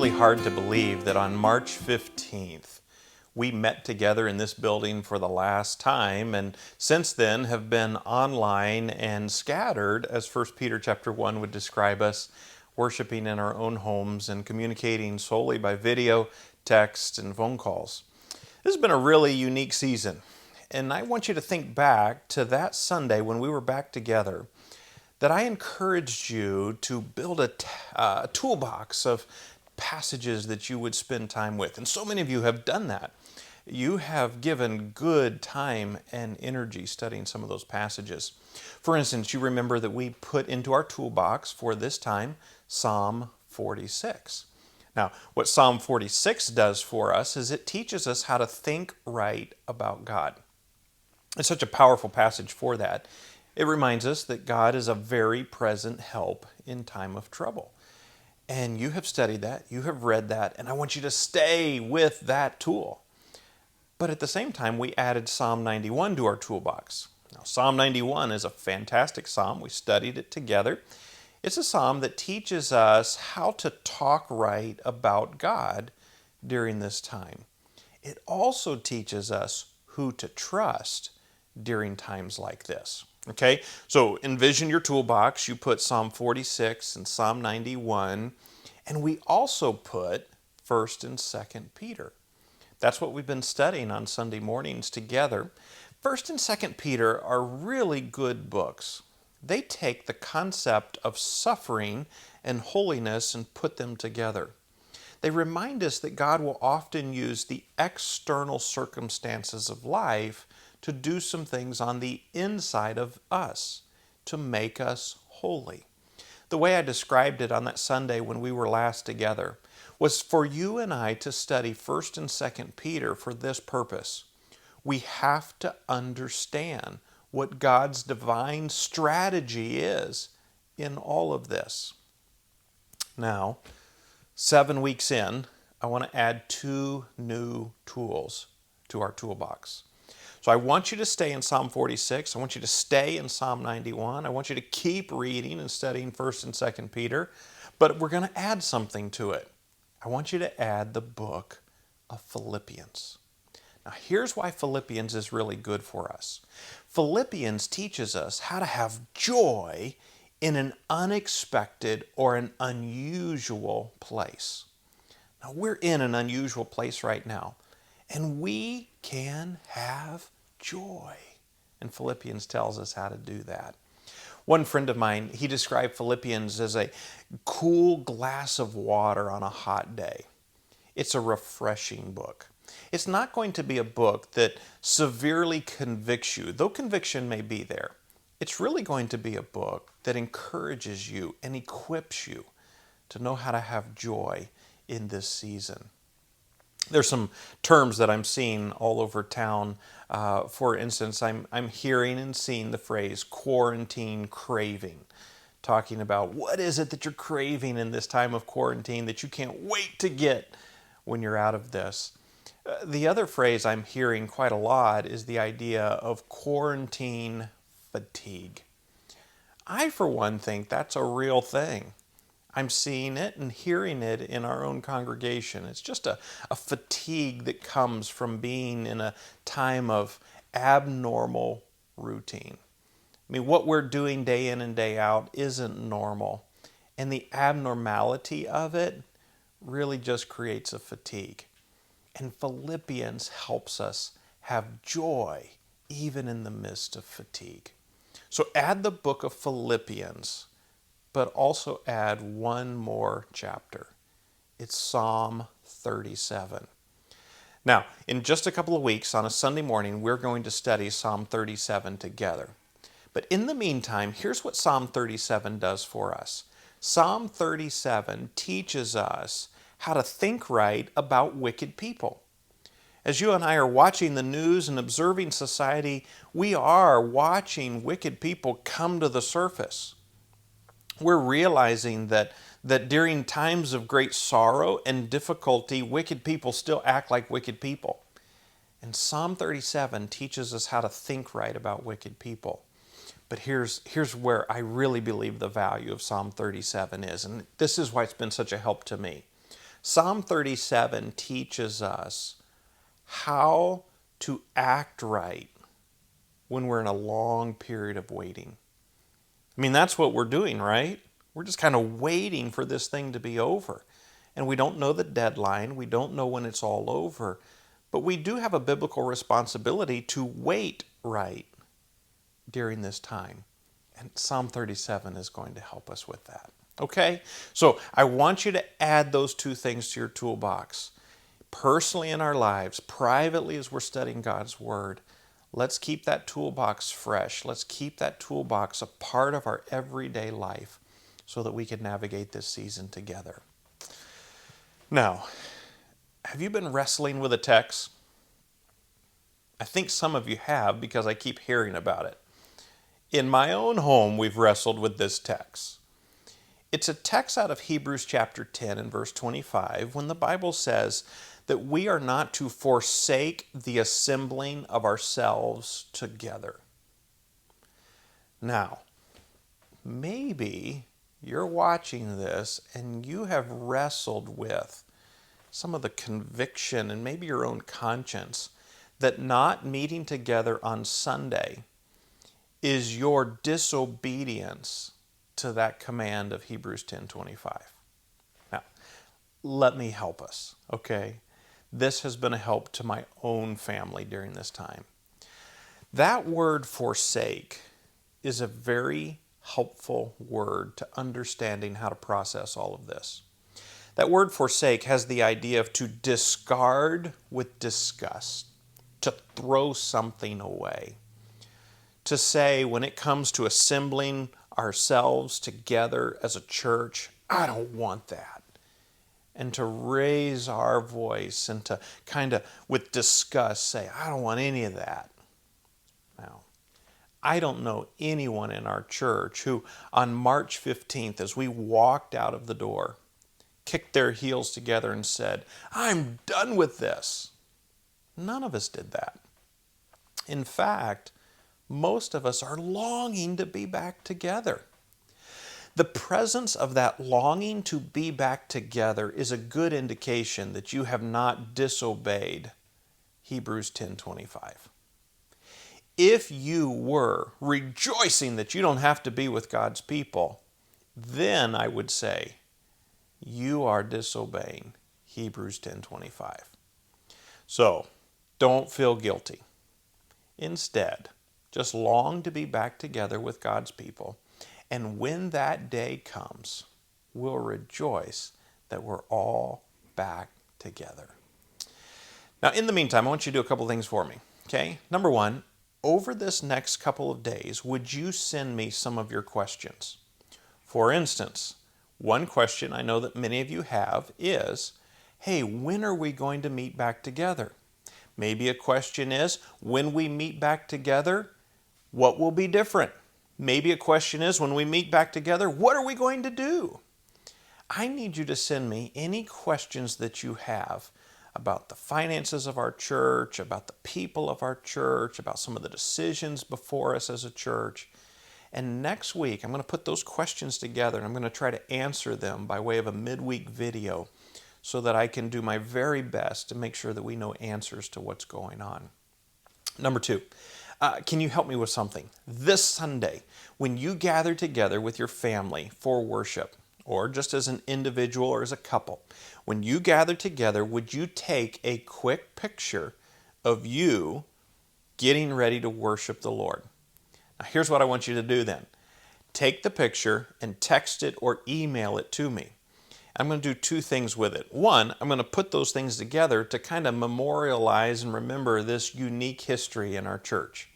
really hard to believe that on March 15th, we met together in this building for the last time, and since then have been online and scattered, as 1 Peter chapter 1 would describe us, worshiping in our own homes and communicating solely by video, text, and phone calls. This has been a really unique season, and I want you to think back to that Sunday when we were back together, that I encouraged you to build a toolbox of passages that you would spend time with. And so many of you have done that. You have given good time and energy studying some of those passages. For instance, you remember that we put into our toolbox for this time Psalm 46. Now, what Psalm 46 does for us is it teaches us how to think right about God. It's such a powerful passage for that. It reminds us that God is a very present help in time of trouble. And you have studied that, you have read that, and I want you to stay with that tool. But at the same time, we added Psalm 91 to our toolbox. Now, Psalm 91 is a fantastic psalm. We studied it together. It's a psalm that teaches us how to talk right about God during this time. It also teaches us who to trust during times like this. Okay, so envision your toolbox. You put Psalm 46 and Psalm 91, and we also put 1st and 2nd Peter. That's what we've been studying on Sunday mornings together. 1st and 2nd Peter are really good books. They take the concept of suffering and holiness and put them together. They remind us that God will often use the external circumstances of life to do some things on the inside of us, to make us holy. The way I described it on that Sunday when we were last together was for you and I to study 1st and 2nd Peter for this purpose. We have to understand what God's divine strategy is in all of this. Now, 7 weeks in, I want to add 2 new tools to our toolbox. So I want you to stay in Psalm 46. I want you to stay in Psalm 91. I want you to keep reading and studying 1st and 2nd Peter. But we're going to add something to it. I want you to add the book of Philippians. Now here's why Philippians is really good for us. Philippians teaches us how to have joy in an unexpected or an unusual place. Now we're in an unusual place right now, and we can have joy. And Philippians tells us how to do that. One friend of mine, he described Philippians as a cool glass of water on a hot day. It's a refreshing book. It's not going to be a book that severely convicts you, though conviction may be there. It's really going to be a book that encourages you and equips you to know how to have joy in this season. There's some terms that I'm seeing all over town. For instance, I'm hearing and seeing the phrase quarantine craving, talking about what is it that you're craving in this time of quarantine that you can't wait to get when you're out of this. The other phrase I'm hearing quite a lot is the idea of quarantine fatigue. I, for one, think that's a real thing. I'm seeing it and hearing it in our own congregation. It's just a fatigue that comes from being in a time of abnormal routine. I mean, what we're doing day in and day out isn't normal. And the abnormality of it really just creates a fatigue. And Philippians helps us have joy even in the midst of fatigue. So add the book of Philippians, but also add one more chapter. It's Psalm 37. Now, in just a couple of weeks, on a Sunday morning, we're going to study Psalm 37 together. But in the meantime, here's what Psalm 37 does for us. Psalm 37 teaches us how to think right about wicked people. As you and I are watching the news and observing society, we are watching wicked people come to the surface. We're realizing that during times of great sorrow and difficulty, wicked people still act like wicked people. And Psalm 37 teaches us how to think right about wicked people. But here's where I really believe the value of Psalm 37 is, and this is why it's been such a help to me. Psalm 37 teaches us how to act right when we're in a long period of waiting. I mean, that's what we're doing, right? We're just kind of waiting for this thing to be over. And we don't know the deadline. We don't know when it's all over. But we do have a biblical responsibility to wait right during this time. And Psalm 37 is going to help us with that. Okay? So I want you to add those two things to your toolbox. Personally in our lives, privately as we're studying God's Word, let's keep that toolbox fresh. Let's keep that toolbox a part of our everyday life so that we can navigate this season together. Now, have you been wrestling with a text? I think some of you have because I keep hearing about it. In my own home, we've wrestled with this text. It's a text out of Hebrews chapter 10 and verse 25 when the Bible says that we are not to forsake the assembling of ourselves together. Now, maybe you're watching this and you have wrestled with some of the conviction and maybe your own conscience that not meeting together on Sunday is your disobedience to that command of Hebrews 10:25. Now, let me help us, okay? This has been a help to my own family during this time. That word forsake is a very helpful word to understanding how to process all of this. That word forsake has the idea of to discard with disgust, to throw something away. To say when it comes to assembling ourselves together as a church, I don't want that. And to raise our voice and to kind of with disgust say, I don't want any of that. Now, I don't know anyone in our church who on March 15th, as we walked out of the door, kicked their heels together and said, I'm done with this. None of us did that. In fact, most of us are longing to be back together. The presence of that longing to be back together is a good indication that you have not disobeyed Hebrews 10:25. If you were rejoicing that you don't have to be with God's people, then I would say you are disobeying Hebrews 10:25. So, don't feel guilty. Instead, just long to be back together with God's people. And when that day comes, we'll rejoice that we're all back together. Now, in the meantime, I want you to do a couple things for me. Okay? Number one, over this next couple of days, would you send me some of your questions? For instance, one question I know that many of you have is, hey, when are we going to meet back together? Maybe a question is, when we meet back together, what will be different? Maybe a question is, when we meet back together, what are we going to do? I need you to send me any questions that you have about the finances of our church, about the people of our church, about some of the decisions before us as a church. And next week, I'm going to put those questions together and I'm going to try to answer them by way of a midweek video so that I can do my very best to make sure that we know answers to what's going on. Number two, can you help me with something? This Sunday, when you gather together with your family for worship, or just as an individual or as a couple, when you gather together, would you take a quick picture of you getting ready to worship the Lord? Now, here's what I want you to do then. Take the picture and text it or email it to me. I'm going to do two things with it. One, I'm going to put those things together to kind of memorialize and remember this unique history in our church.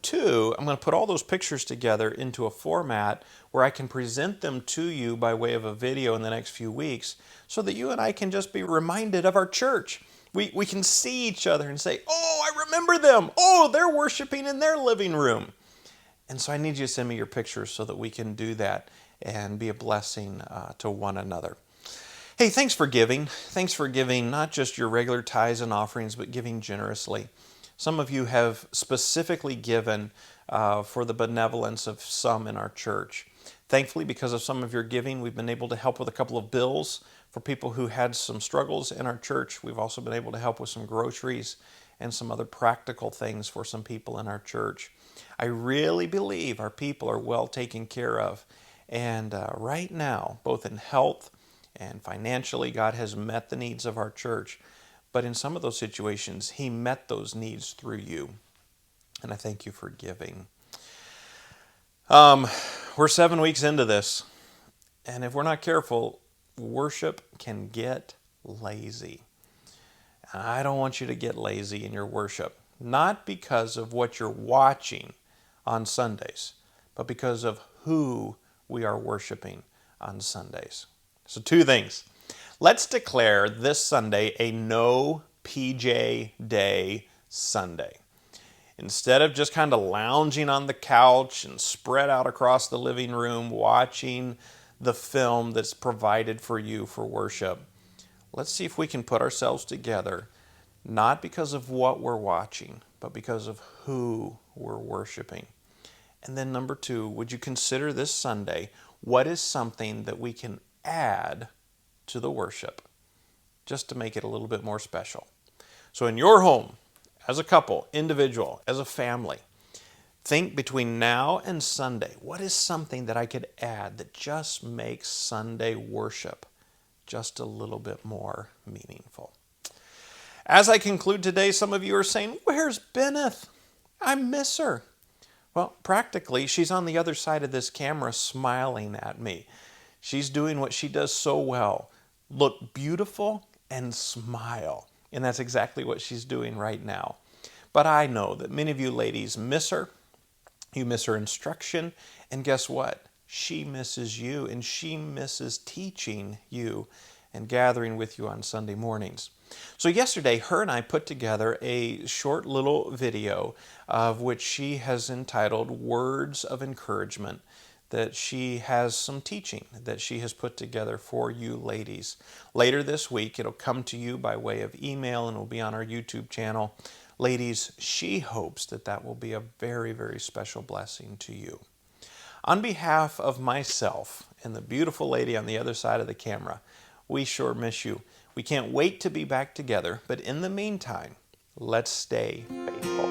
Two, I'm going to put all those pictures together into a format where I can present them to you by way of a video in the next few weeks so that you and I can just be reminded of our church. We can see each other and say, oh, I remember them. Oh, they're worshiping in their living room. And so I need you to send me your pictures so that we can do that and be a blessing to one another. Hey, thanks for giving. Thanks for giving not just your regular tithes and offerings, but giving generously. Some of you have specifically given for the benevolence of some in our church. Thankfully, because of some of your giving, we've been able to help with a couple of bills For people who had some struggles in our church, we've also been able to help with some groceries and some other practical things for some people in our church. I really believe our people are well taken care of. And right now, both in health and financially, God has met the needs of our church. But in some of those situations, He met those needs through you. And I thank you for giving. We're 7 weeks into this. And if we're not careful, worship can get lazy. I don't want you to get lazy in your worship. Not because of what you're watching on Sundays, but because of who we are worshiping on Sundays. So 2 things. Let's declare this Sunday a no PJ day Sunday. Instead of just kind of lounging on the couch and spread out across the living room watching the film that's provided for you for worship, let's see if we can put ourselves together, not because of what we're watching, but because of who we're worshiping. And then number 2, would you consider this Sunday, what is something that we can add to the worship just to make it a little bit more special? So in your home, as a couple, individual, as a family, think between now and Sunday, what is something that I could add that just makes Sunday worship just a little bit more meaningful? As I conclude today, some of you are saying, where's Benneth? I miss her. Well, practically, she's on the other side of this camera smiling at me. She's doing what she does so well. Look beautiful and smile. And that's exactly what she's doing right now. But I know that many of you ladies miss her. You miss her instruction. And guess what? She misses you, and she misses teaching you and gathering with you on Sunday mornings. So yesterday, her and I put together a short little video of which she has entitled Words of Encouragement, that she has some teaching that she has put together for you ladies. Later this week, it'll come to you by way of email and will be on our YouTube channel. Ladies, she hopes that that will be a very, very special blessing to you. On behalf of myself and the beautiful lady on the other side of the camera, we sure miss you. We can't wait to be back together, but in the meantime, let's stay faithful.